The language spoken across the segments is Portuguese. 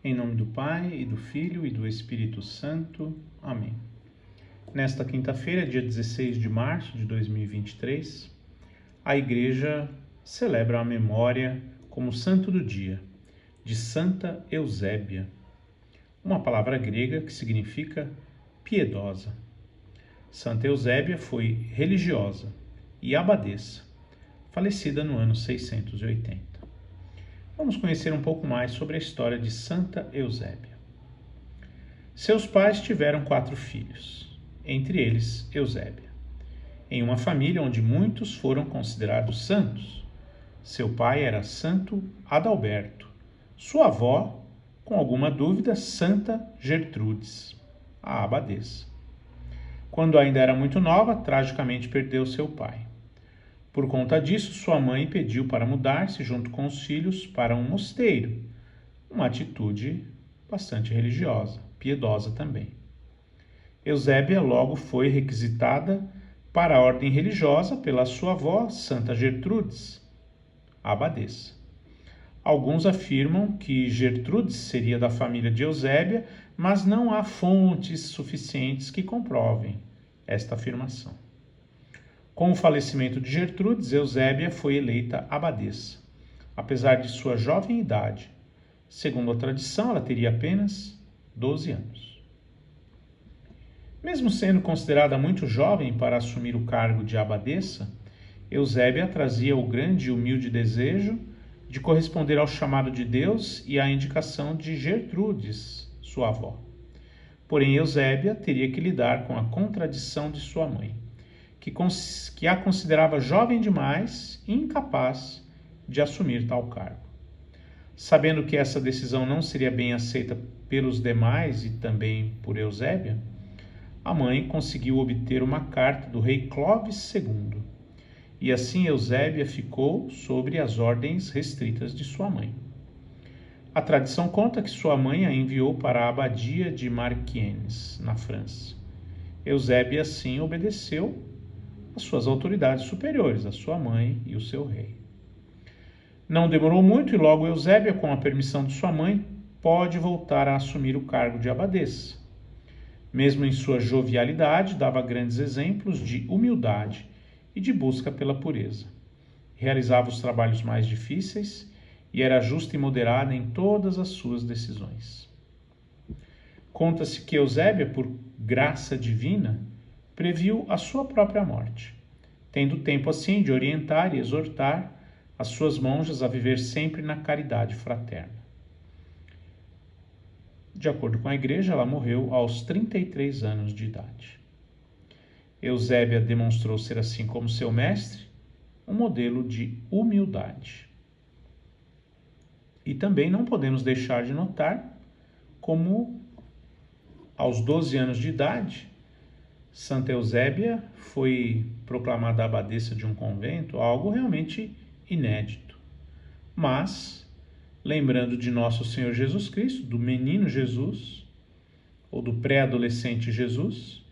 Em nome do Pai, e do Filho, e do Espírito Santo. Amém. Nesta quinta-feira, dia 16 de março de 2023, a Igreja celebra a memória como santo do dia de Santa Eusébia, uma palavra grega que significa piedosa. Santa Eusébia foi religiosa e abadesa, falecida no ano 680. Vamos conhecer um pouco mais sobre a história de Santa Eusébia. Seus pais tiveram 4 filhos, entre eles Eusébia, em uma família onde muitos foram considerados santos. Seu pai era Santo Adalberto, sua avó, com alguma dúvida, Santa Gertrudes, a abadesa. Quando ainda era muito nova, tragicamente perdeu seu pai. Por conta disso, sua mãe pediu para mudar-se junto com os filhos para um mosteiro, uma atitude bastante religiosa, piedosa também. Eusébia logo foi requisitada para a ordem religiosa pela sua avó, Santa Gertrudes, a abadesa. Alguns afirmam que Gertrudes seria da família de Eusébia, mas não há fontes suficientes que comprovem esta afirmação. Com o falecimento de Gertrudes, Eusébia foi eleita abadesa, apesar de sua jovem idade. Segundo a tradição, ela teria apenas 12 anos. Mesmo sendo considerada muito jovem para assumir o cargo de abadesa, Eusébia trazia o grande e humilde desejo de corresponder ao chamado de Deus e à indicação de Gertrudes, sua avó. Porém, Eusébia teria que lidar com a contradição de sua mãe, que a considerava jovem demais e incapaz de assumir tal cargo. Sabendo que essa decisão não seria bem aceita pelos demais e também por Eusébia, a mãe conseguiu obter uma carta do rei Clovis II, e assim Eusébia ficou sob as ordens restritas de sua mãe. A tradição conta que sua mãe a enviou para a abadia de Marchiennes, na França. Eusébia assim obedeceu às suas autoridades superiores, a sua mãe e o seu rei. Não demorou muito e logo Eusébia, com a permissão de sua mãe, pode voltar a assumir o cargo de abadesa. Mesmo em sua jovialidade, dava grandes exemplos de humildade e de busca pela pureza. Realizava os trabalhos mais difíceis e era justa e moderada em todas as suas decisões. Conta-se que Eusébia, por graça divina, previu a sua própria morte, tendo tempo assim de orientar e exortar as suas monjas a viver sempre na caridade fraterna. De acordo com a Igreja, ela morreu aos 33 anos de idade. Eusébia demonstrou ser, assim como seu mestre, um modelo de humildade. E também não podemos deixar de notar como, aos 12 anos de idade, Santa Eusébia foi proclamada abadesa de um convento, algo realmente inédito. Mas, lembrando de nosso Senhor Jesus Cristo, do menino Jesus, ou do pré-adolescente Jesus,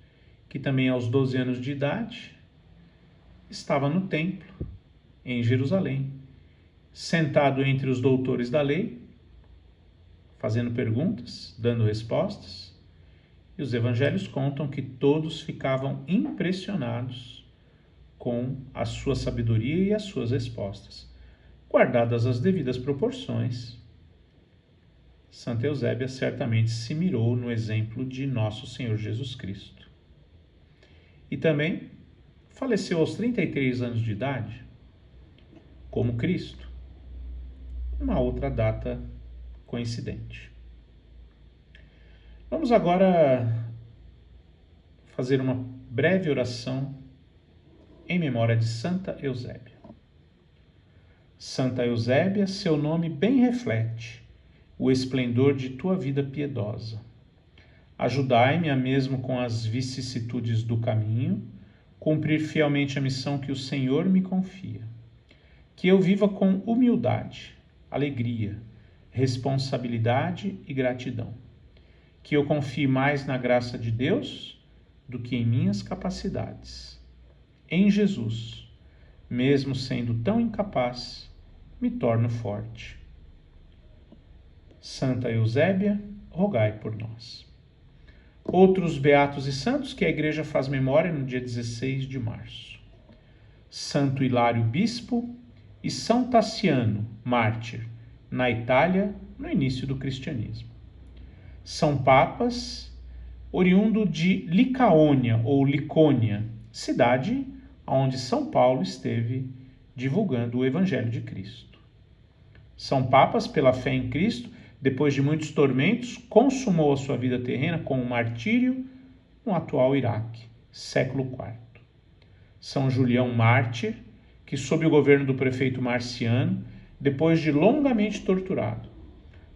que também aos 12 anos de idade estava no templo, em Jerusalém, sentado entre os doutores da lei, fazendo perguntas, dando respostas, e os evangelhos contam que todos ficavam impressionados com a sua sabedoria e as suas respostas. Guardadas as devidas proporções, Santa Eusébia certamente se mirou no exemplo de nosso Senhor Jesus Cristo. E também faleceu aos 33 anos de idade, como Cristo, uma outra data coincidente. Vamos agora fazer uma breve oração em memória de Santa Eusébia. Santa Eusébia, seu nome bem reflete o esplendor de tua vida piedosa. Ajudai-me a, mesmo com as vicissitudes do caminho, cumprir fielmente a missão que o Senhor me confia. Que eu viva com humildade, alegria, responsabilidade e gratidão. Que eu confie mais na graça de Deus do que em minhas capacidades. Em Jesus, mesmo sendo tão incapaz, me torno forte. Santa Eusébia, rogai por nós. Outros beatos e santos que a Igreja faz memória no dia 16 de março. Santo Hilário Bispo e São Tassiano, mártir, na Itália, no início do cristianismo. São papas, oriundo de Licaônia ou Licônia, cidade onde São Paulo esteve divulgando o Evangelho de Cristo. São papas pela fé em Cristo, depois de muitos tormentos, consumou a sua vida terrena com o martírio no atual Iraque, século IV. São Julião mártir, que sob o governo do prefeito Marciano, depois de longamente torturado,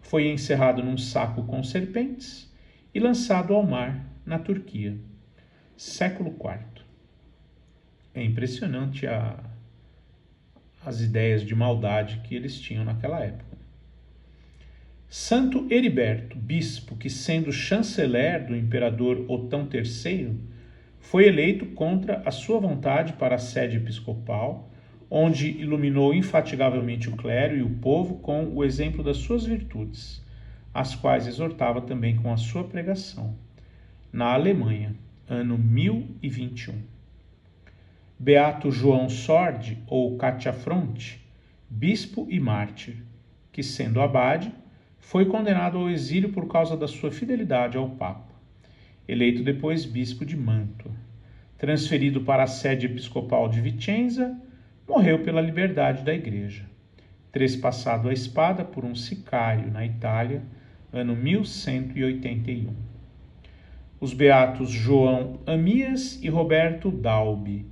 foi encerrado num saco com serpentes e lançado ao mar na Turquia, século IV. É impressionante as ideias de maldade que eles tinham naquela época. Santo Heriberto, bispo, que sendo chanceler do imperador Otão III, foi eleito contra a sua vontade para a sede episcopal, onde iluminou infatigavelmente o clero e o povo com o exemplo das suas virtudes, as quais exortava também com a sua pregação, na Alemanha, ano 1021. Beato João Sorde, ou Catiafronte, bispo e mártir, que, sendo abade, foi condenado ao exílio por causa da sua fidelidade ao Papa. Eleito depois bispo de Mantua. Transferido para a sede episcopal de Vicenza, morreu pela liberdade da Igreja, trespassado a espada por um sicário na Itália, ano 1181. Os beatos João Amias e Roberto Dalby,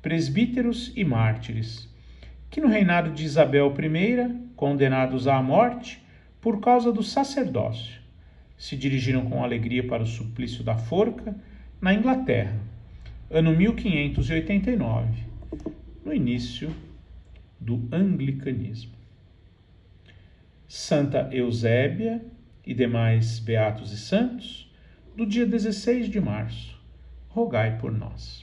presbíteros e mártires, que no reinado de Isabel I, condenados à morte por causa do sacerdócio, se dirigiram com alegria para o suplício da forca na Inglaterra, ano 1589, no início do anglicanismo. Santa Eusébia e demais beatos e santos, do dia 16 de março, rogai por nós.